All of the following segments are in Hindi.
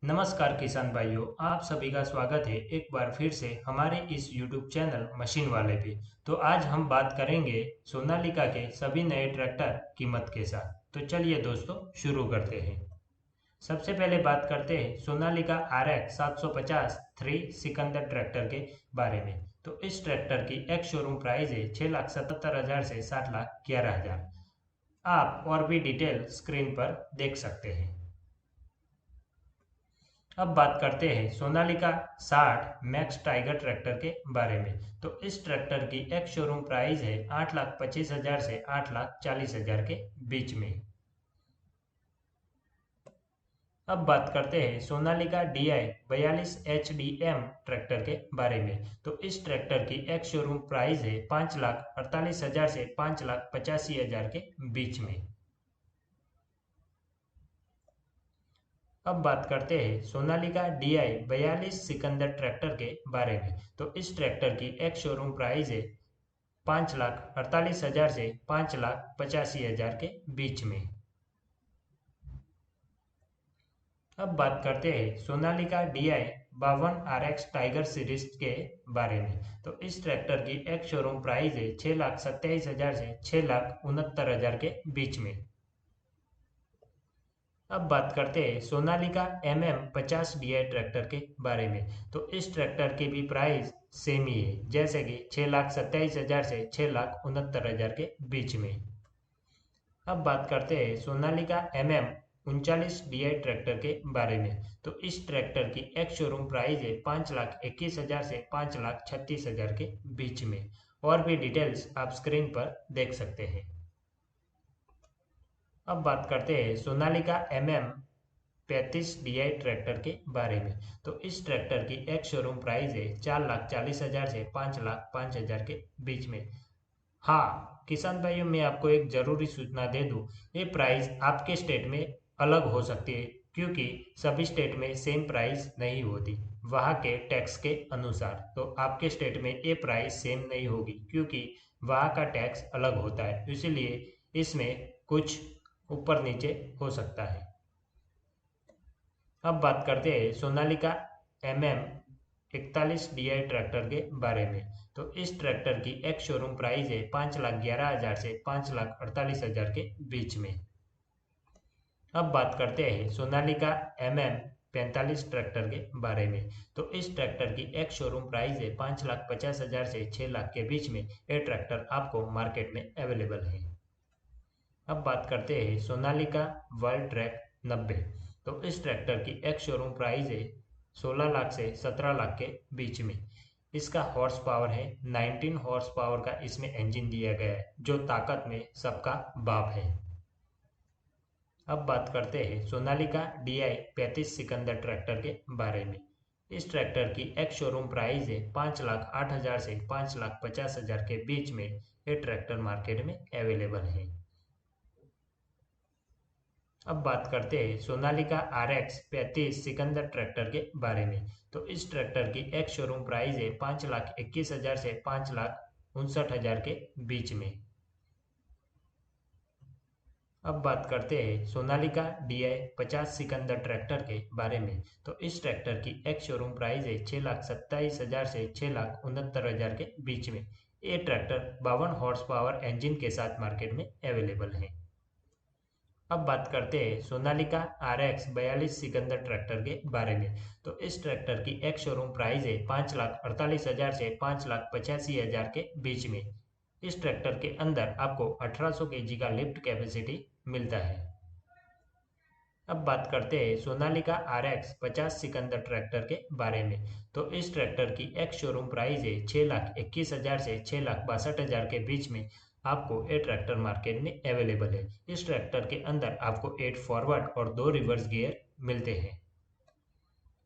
नमस्कार किसान भाइयों, आप सभी का स्वागत है एक बार फिर से हमारे इस YouTube चैनल मशीन वाले पे। तो आज हम बात करेंगे सोनालिका के सभी नए ट्रैक्टर कीमत के साथ। तो चलिए दोस्तों शुरू करते हैं। सबसे पहले बात करते हैं Sonalika RX 750 three Sikandar tractor के बारे में। तो इस ट्रैक्टर की एक्स शोरूम प्राइस है 6,77,000 से 7,11,000। आप और भी डिटेल स्क्रीन पर देख सकते हैं। अब बात करते हैं सोनालिका 60 मैक्स टाइगर ट्रैक्टर के बारे में। तो इस ट्रैक्टर की एक्स शोरूम प्राइस है 8,25,000 से 8,40,000 के बीच में। अब बात करते हैं सोनालिका DI 42 HDM ट्रैक्टर के बारे में। तो इस ट्रैक्टर की एक्स शोरूम प्राइस है 5,48,000 से 5,85,000 के बीच में। अब बात करते हैं सोनालिका DI 42 सिकंदर ट्रैक्टर के बारे में। तो इस ट्रैक्टर की एक्स शोरूम प्राइस है 5,48,000 से 5,85,000 के बीच में। अब बात करते हैं Sonalika DI 52 RX tiger series के बारे में। तो इस ट्रैक्टर की एक्स शोरूम प्राइस है 6,27,000 से 6,69,000 के बीच में। अब बात करते हैं सोनालिका MM50 DI ट्रैक्टर के बारे में। तो इस ट्रैक्टर की भी प्राइस सेम ही है, जैसे कि 6,27,000 से 6,69,000 के बीच में। अब बात करते हैं सोनालिका MM39DI ट्रैक्टर के बारे में। तो इस ट्रैक्टर की एक्स शोरूम प्राइस है 5,21,000 से 5,36,000 के बीच में। और भी डिटेल्स आप स्क्रीन पर देख सकते हैं। अब बात करते हैं सोनालिका MM35DI ट्रैक्टर के बारे में। तो इस ट्रैक्टर की एक्स शोरूम प्राइस है 4,40,000 से 5,05,000 के बीच में। हाँ किसान भाइयों, मैं आपको एक जरूरी सूचना दे दूं, ये प्राइस आपके स्टेट में अलग हो सकती है, क्योंकि सभी स्टेट में सेम प्राइस नहीं होती वहाँ के टैक्स के अनुसार। तो आपके स्टेट में ये प्राइस सेम नहीं होगी, क्योंकि वहाँ का टैक्स अलग होता है, इसीलिए इसमें कुछ ऊपर नीचे हो सकता है। अब बात करते हैं सोनालिका MM41DI ट्रैक्टर के बारे में। तो इस ट्रैक्टर की एक्स शोरूम प्राइस है 5,11,000 से 5,48,000 के बीच में। अब बात करते हैं सोनालिका MM45 ट्रैक्टर के बारे में। तो इस ट्रैक्टर की एक्स शोरूम प्राइस है 5,50,000 से 6 लाख के बीच में। ये ट्रैक्टर आपको मार्केट में अवेलेबल है। अब बात करते हैं सोनालिका वर्ल्ड ट्रैक 90। तो इस ट्रैक्टर की एक्स शोरूम प्राइस है 16 लाख से 17 लाख के बीच में। इसका हॉर्स पावर है 19 हॉर्स पावर का इसमें इंजन दिया गया है, जो ताकत में सबका बाप है। अब बात करते हैं सोनालिका DI 35 सिकंदर ट्रैक्टर के बारे में। इस ट्रैक्टर की एक्स शोरूम प्राइस है 5,08,000 से 5,50,000 के बीच में। ये ट्रैक्टर मार्केट में अवेलेबल है। अब बात करते हैं सोनालिका RX 35 सिकंदर ट्रैक्टर के बारे में। तो इस ट्रैक्टर की एक्स शोरूम प्राइस है 5,21,000 से 5,59,000 के बीच में। अब बात करते हैं सोनालिका DI 50 सिकंदर ट्रैक्टर के बारे में। तो इस ट्रैक्टर की एक्स शोरूम प्राइस है 6,27,000 से 6,69,000 के बीच में। ये ट्रैक्टर 52 हॉर्स पावर इंजन के साथ मार्केट में अवेलेबल है। अब बात करते हैं सोनालिका RX 42 सिकंदर ट्रैक्टर के बारे में। तो इस ट्रैक्टर की एक्स शोरूम प्राइस है 5,48,000 से 5,85,000 के बीच में। इस ट्रैक्टर के अंदर आपको 1800 केजी का लिफ्ट कैपेसिटी मिलता है। अब बात करते हैं सोनालिका RX 50 सिकंदर ट्रैक्टर के बारे में। तो इस ट्रैक्टर की एक्स शोरूम प्राइस है 6,21,000 से 6,62,000 के बीच में। आपको ये ट्रैक्टर मार्केट में अवेलेबल है। इस ट्रैक्टर के अंदर आपको 8 फॉरवर्ड और 2 रिवर्स गियर मिलते हैं।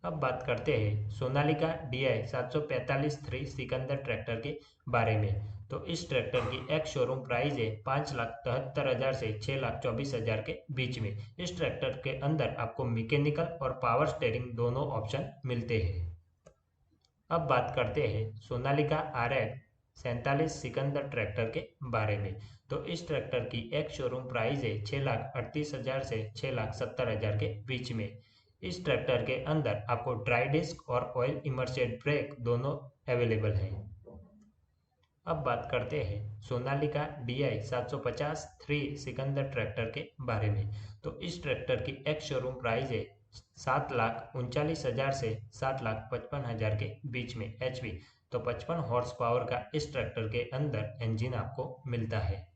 अब बात करते हैं Sonalika DI 745 three Sikandar tractor के बारे में। तो इस ट्रैक्टर की एक्स शोरूम प्राइस है 5,73,000 से 6,24,000 के बीच में। इस ट्रैक्टर के अंदर आपको मैकेनिकल और पावर स्टेयरिंग दोनों ऑप्शन मिलते हैं। अब बात करते हैं सोनालिका RX 47 सिकंदर ट्रैक्टर के बारे में। तो इस ट्रैक्टर की एक्स शोरूम प्राइस है 6,38,000 से 6,70,000 के बीच में। इस ट्रैक्टर के अंदर आपको ड्राई डिस्क और ऑयल इमर्सेड ब्रेक दोनों अवेलेबल हैं। अब बात करते हैं सोनालिका DI 750 3 सिकंदर ट्रैक्टर के बारे में। तो इस ट्रैक्टर की एक्स शोरूम प्राइस है 7,39,000 से 7,55,000 के बीच में HP। तो 55 हॉर्स पावर का इस ट्रैक्टर के अंदर इंजन आपको मिलता है।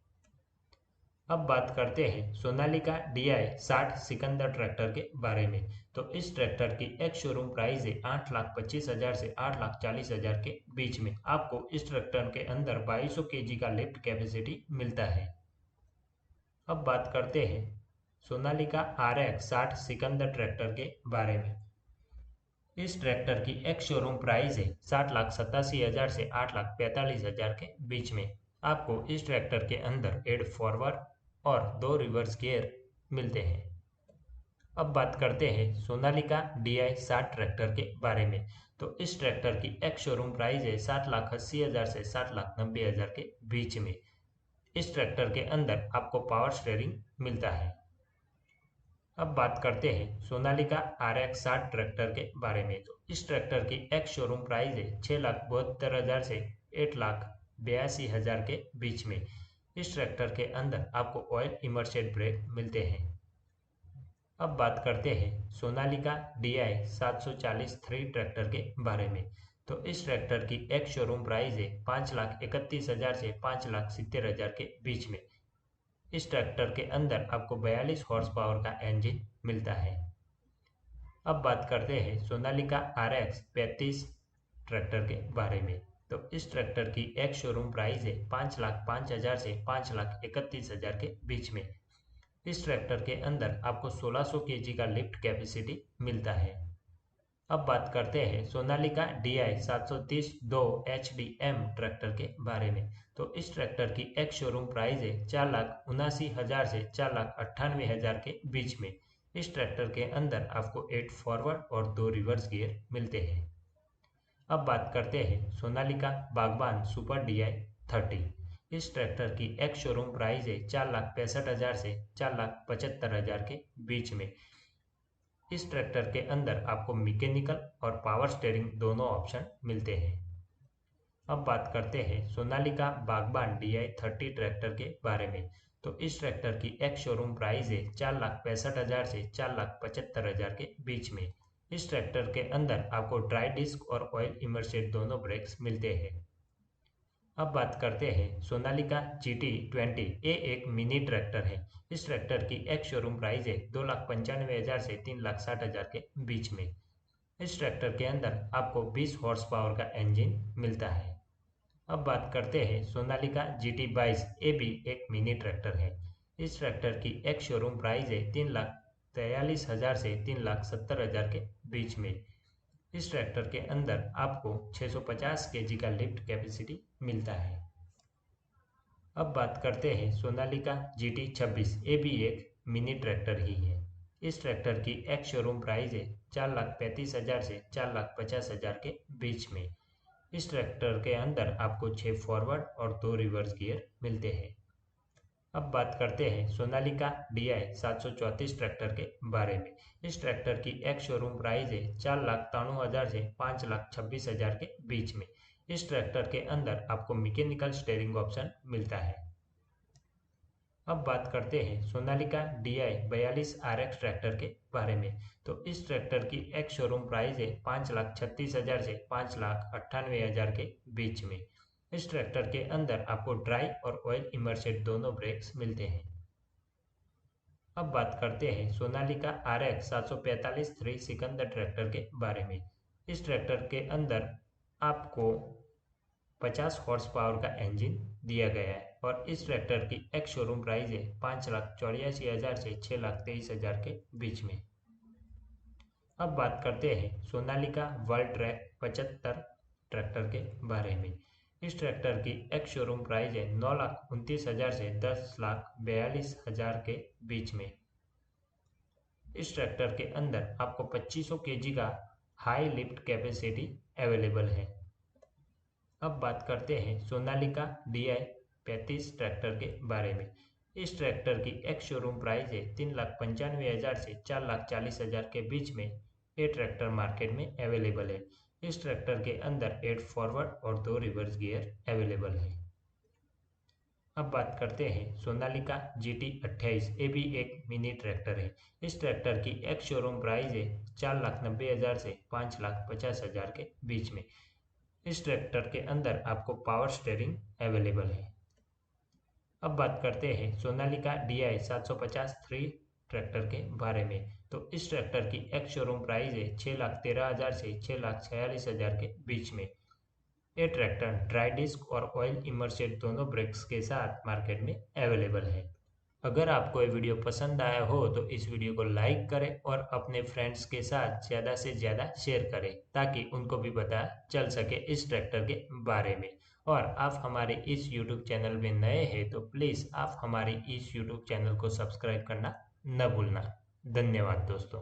अब बात करते हैं सोनालिका DI 60 सिकंदर ट्रैक्टर के बारे में। तो इस ट्रैक्टर की एक्स शोरूम प्राइस है 8,25,000 से 8,40,000 के बीच में। आपको इस ट्रैक्टर के अंदर 2200 kg का लिफ्ट कैपेसिटी मिलता है। अब बात करते हैं सोनालिका RX 60 सिकंदर ट्रैक्टर के बारे में। इस ट्रैक्टर की एक्स शोरूम प्राइस है 60,87,000 से 8,45,000 के बीच में। आपको इस ट्रैक्टर के अंदर 8 फॉरवर्ड और 2 रिवर्स गियर मिलते हैं। अब बात करते हैं सोनालिका DI 60 ट्रैक्टर के बारे में। तो इस ट्रैक्टर की एक्स शोरूम प्राइस है 7,80,000 से 7,90,000 के बीच में। इस ट्रैक्टर के अंदर आपको पावर स्टीयरिंग मिलता है। अब बात करते हैं सोनालिका RX 60 ट्रैक्टर के बारे में। तो इस ट्रैक्टर की एक्स शोरूम प्राइस है 6,72,000 से 8,82,000 के बीच में। इस ट्रैक्टर के अंदर आपको ऑयल इमर्सेड ब्रेक मिलते हैं। अब बात करते हैं सोनालिका DI 740 3 ट्रैक्टर के बारे में। तो इस ट्रैक्टर की एक्स शोरूम प्राइस है 5,31,000 से 5,70,000 के बीच में। इस ट्रैक्टर के अंदर आपको 42 हॉर्स पावर का इंजन मिलता है। अब बात करते हैं सोनालिका RX 35 ट्रैक्टर के बारे में। तो इस ट्रैक्टर की एक्स शोरूम प्राइस है 5,05,000 से 5,31,000 के बीच में। इस ट्रैक्टर के अंदर आपको 1600 kg का लिफ्ट कैपेसिटी मिलता है। अब बात करते हैं सोनालिका DI 730 2 HDM ट्रैक्टर के बारे में। तो इस ट्रैक्टर की एक्स शोरूम प्राइस है 4,79,000 से 4,98,000 के बीच में। इस ट्रैक्टर के अंदर आपको 8 फॉरवर्ड और 2 रिवर्स गियर मिलते हैं। अब बात करते हैं सोनालिका बागबान सुपर DI 30। इस ट्रैक्टर की एक्स शोरूम प्राइस है 4,65,000 से 4,75,000 के बीच में। इस ट्रैक्टर के अंदर आपको मैकेनिकल और पावर स्टीयरिंग दोनों ऑप्शन मिलते हैं। अब बात करते हैं सोनालिका बागबान DI 30 ट्रैक्टर के बारे में। तो इस ट्रैक्टर की एक्स शोरूम प्राइस है 4,65,000 से 4,75,000 के बीच में। इस ट्रैक्टर के अंदर आपको ड्राई डिस्क और ऑयल इमर्सेड दोनों ब्रेक्स मिलते हैं। अब बात करते हैं सोनालिका GT 20। ये एक मिनी ट्रैक्टर है। इस ट्रैक्टर की एक्स शोरूम प्राइस है 2,95,000 से 3,60,000 के बीच में। इस ट्रैक्टर के अंदर आपको 20 हॉर्स पावर का इंजन मिलता है। अब बात करते हैं सोनालिका GT 22। ये भी एक मिनी ट्रैक्टर है। इस ट्रैक्टर की एक्स शोरूम प्राइस है 3,43,000 से 3,70,000 के बीच में। इस ट्रैक्टर के अंदर आपको 650 kg का लिफ्ट कैपेसिटी मिलता है। अब बात करते हैं सोनालिका GT 26। ये भी एक मिनी ट्रैक्टर ही है। इस ट्रैक्टर की एक्स शोरूम प्राइस है 4,35,000 से 4,50,000 के बीच में। इस ट्रैक्टर के अंदर आपको 6 फॉरवर्ड और 2 रिवर्स गियर मिलते हैं। अब बात करते हैं सोनालिका DI 734 ट्रैक्टर के बारे में। इस ट्रैक्टर की एक्स शोरूम प्राइस है 4,93,000 से 5,26,000 के बीच में। इस ट्रैक्टर के अंदर आपको मैकेनिकल स्टीयरिंग ऑप्शन मिलता है। अब बात करते हैं सोनालिका DI 42 RX ट्रैक्टर के बारे में। तो इस ट्रैक्टर की एक्स शोरूम प्राइस है 5,36,000 से 5,98,000 के बीच में। इस ट्रैक्टर के अंदर आपको ड्राई और ऑयल इमर्सेड दोनों ब्रेक्स मिलते हैं। अब बात करते हैं सोनालिका RX 745 3 सिकंदर ट्रैक्टर के बारे में। इस ट्रैक्टर के अंदर आपको 50 हॉर्स पावर का इंजन दिया गया है और इस ट्रैक्टर की एक्स शोरूम प्राइस है 5,84,000 से 6,23,000 के बीच में। अब बात करते हैं सोनालिका वर्ल्ड ट्रैक 75 ट्रैक्टर के बारे में। इस ट्रैक्टर की एक्स शोरूम प्राइस है 9,29,000 से 10,42,000 के बीच में। इस ट्रैक्टर के अंदर आपको 2500 kg का हाई लिफ्ट कैपेसिटी अवेलेबल है। अब बात करते हैं सोनालिका DI 35 ट्रैक्टर के बारे में। इस ट्रैक्टर की एक्स शोरूम प्राइस है 3,95,000 से 4,40,000 के बीच में ये ट्रैक्टर मार्केट में अवेलेबल है। इस ट्रैक्टर के अंदर 8 फॉरवर्ड और 2 रिवर्स गियर अवेलेबल है। अब बात करते हैं सोनालिका GT28। ये भी एक मिनी ट्रैक्टर है। इस ट्रैक्टर की एक्स शोरूम प्राइस है 4,90,000 से 5,50,000 के बीच में। इस ट्रैक्टर के अंदर आपको पावर स्टीयरिंग अवेलेबल है। अब बात करते हैं सोनालिका DI 750 3 ट्रैक्टर के बारे में। तो इस ट्रैक्टर की एक्स शोरूम प्राइस है 6,13,000 से 6,46,000 के बीच में। ये ट्रैक्टर ड्राई डिस्क और ऑयल इमर्सेड दोनों ब्रेक्स के साथ मार्केट में अवेलेबल है। अगर आपको ये वीडियो पसंद आया हो तो इस वीडियो को लाइक करें और अपने फ्रेंड्स के साथ ज़्यादा से ज़्यादा शेयर करें ताकि उनको भी पता चल सके इस ट्रैक्टर के बारे में। और आप हमारे इस YouTube चैनल में नए हैं तो प्लीज़ आप हमारे इस YouTube चैनल को सब्सक्राइब करना न भूलना। धन्यवाद दोस्तों।